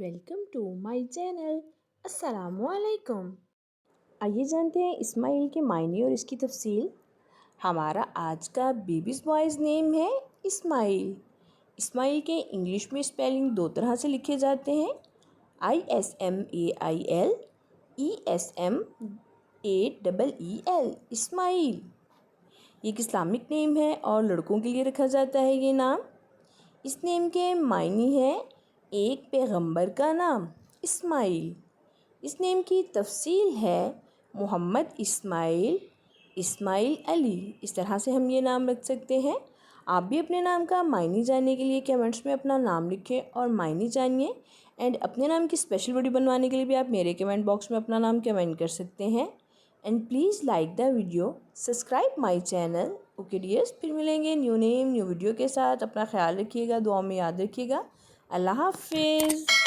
Welcome to my channel. अस्सलामुअलैकुम। आइए जानते हैं इस्माइल के मायने और इसकी तफसील। हमारा आज का बेबीज़ बॉयज़ नेम है इस्माइल। इस्माइल के इंग्लिश में स्पेलिंग दो तरह से लिखे जाते हैं, ISMAIL, ESMAEEL, इस्माइल। ये एक इस्लामिक नेम है और लड़कों के लिए रखा जाता है ये नाम। इस नेम के मायने हैं एक पैगंबर का नाम इस्माइल। इस नेम की तफसील है मोहम्मद इस्माइल, इस्माइल अली। इस तरह से हम ये नाम रख सकते हैं। आप भी अपने नाम का मायने जानने के लिए कमेंट्स में अपना नाम लिखें और मायने जानिए। एंड अपने नाम की स्पेशल वीडियो बनवाने के लिए भी आप मेरे कमेंट बॉक्स में अपना नाम कमेंट कर सकते हैं। And please like the video, subscribe my channel. Okay dears, फिर मिलेंगे न्यू नेम न्यू वीडियो के साथ। अपना ख्याल रखिएगा, दुआ में याद रखिएगा। अल्लाह हाफिज़।